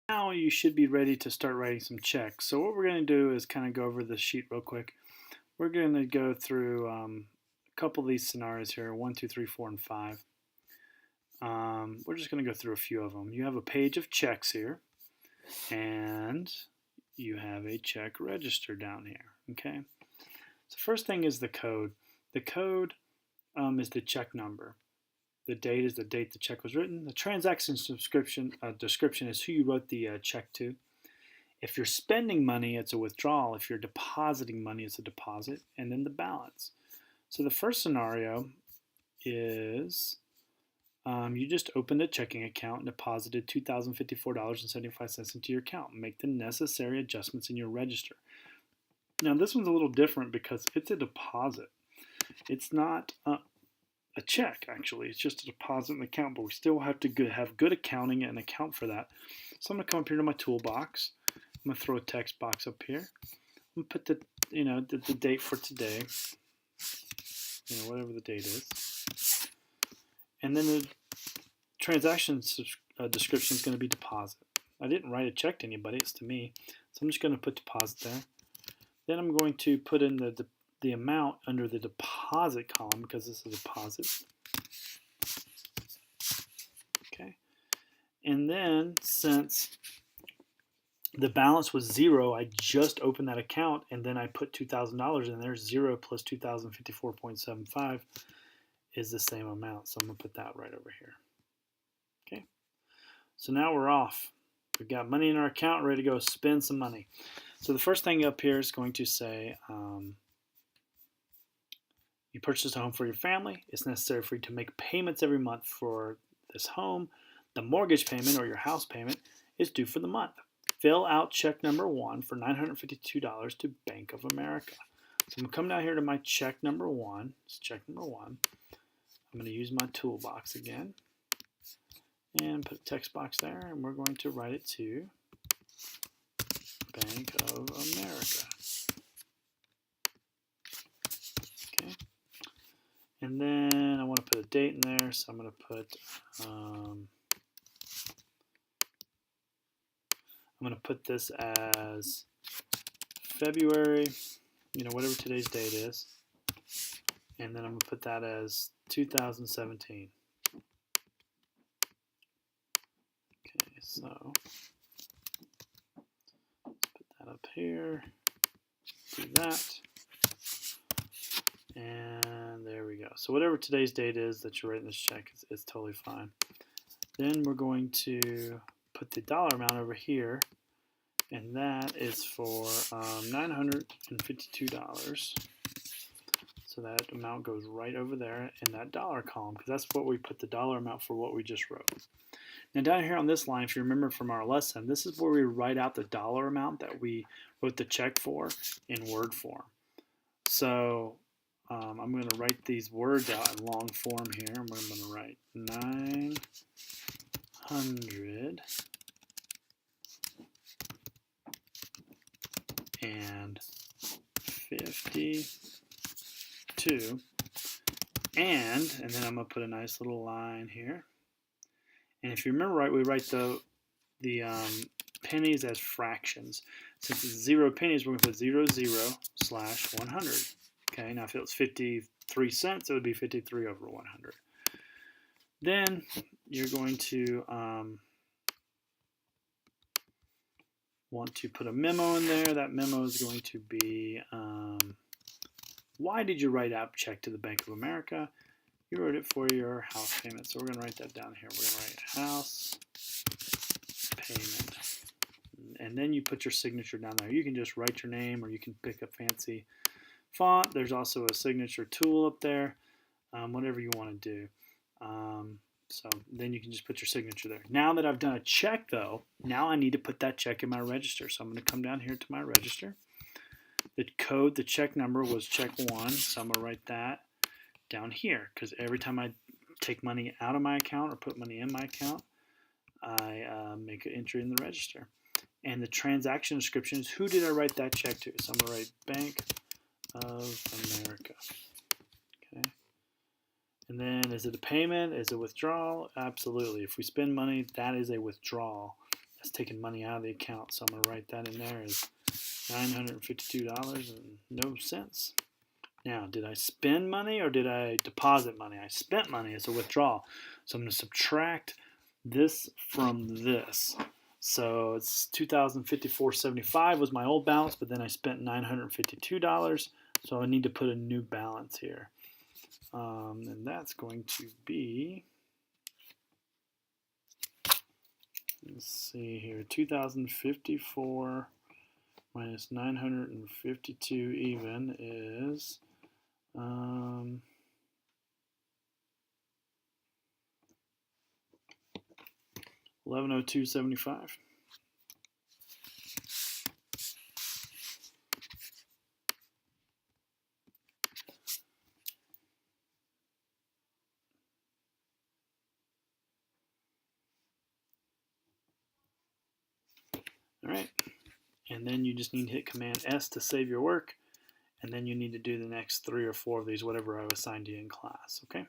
Now you should be ready to start writing some checks. So what we're going to do is kind of go over the sheet real quick. We're going to go through a couple of these scenarios here, 1, 2, 3, 4, and 5. We're just going to go through a few of them. You have a page of checks here, and you have a check register down here. Okay. So first thing is the code. The code is the check number. The date is the date the check was written. The transaction description is who you wrote the check to. If you're spending money, it's a withdrawal. If you're depositing money, it's a deposit. And then the balance. So the first scenario is you just opened a checking account and deposited $2,054.75 into your account. Make the necessary adjustments in your register. Now this one's a little different because it's a deposit. It's not a check, actually. It's just a deposit in the account, but we still have to have good accounting and account for that. So I'm going to come up here to my toolbox. I'm going to throw a text box up here. I'm going to put the date for today, whatever the date is. And then the transaction description is going to be deposit. I didn't write a check to anybody, it's to me. So I'm just going to put deposit there. Then I'm going to put in the amount under the deposit column because this is a deposit. Okay. And then since the balance was 0, I just opened that account and then I put $2,000 in there. 0 plus 2,054.75 is the same amount. So I'm going to put that right over here. Okay. So now we're off. We've got money in our account, ready to go spend some money. So the first thing up here is going to say, you purchased a home for your family. It's necessary for you to make payments every month for this home. The mortgage payment or your house payment is due for the month. Fill out check number 1 for $952 to Bank of America. So I'm going to come down here to my check number 1. It's check number 1. I'm going to use my toolbox again and put a text box there, and we're going to write it to Bank of America. Okay. And then I want to put a date in there, so I'm going to put this as February, whatever today's date is, and then I'm going to put that as 2017. Okay, so let's put that up here, do that. And there we go. So whatever today's date is that you're writing this check is totally fine. Then we're going to put the dollar amount over here, and that is for $952. So that amount goes right over there in that dollar column because that's what we put the dollar amount for what we just wrote. Now down here on this line, if you remember from our lesson, this is where we write out the dollar amount that we wrote the check for in word form. So I'm going to write these words out in long form here. I'm going to write 952 and then I'm going to put a nice little line here. And if you remember right, we write the pennies as fractions. Since it's 0 pennies, we're going to put 00 slash 100. Okay, now if it was 53 cents, it would be 53 over 100. Then you're going to want to put a memo in there. That memo is going to be, why did you write out check to the Bank of America? You wrote it for your house payment. So we're going to write that down here. We're going to write house payment. And then you put your signature down there. You can just write your name or you can pick a fancy font. There's also a signature tool up there, whatever you want to do. So then you can just put your signature there. Now that I've done a check though, now I need to put that check in my register. So I'm going to come down here to my register. The code, the check number was check 1, so I'm going to write that down here because every time I take money out of my account or put money in my account, I make an entry in the register. And the transaction description is who did I write that check to? So I'm going to write Bank of America. Okay. And then is it a payment? Is it a withdrawal? Absolutely. If we spend money, that is a withdrawal, It's taking money out of the account, so I'm going to write that in there as $952.00. Now, did I spend money or did I deposit money? I spent money. It's a withdrawal. So I'm going to subtract this from this. So it's $2,054.75 was my old balance, but then I spent $952. So I need to put a new balance here. And that's going to be, let's see here, 2,054 minus 952 even is 1102.75. All right, and then you just need to hit Command S to save your work, and then you need to do the next 3 or 4 of these, whatever I've assigned you in class, okay?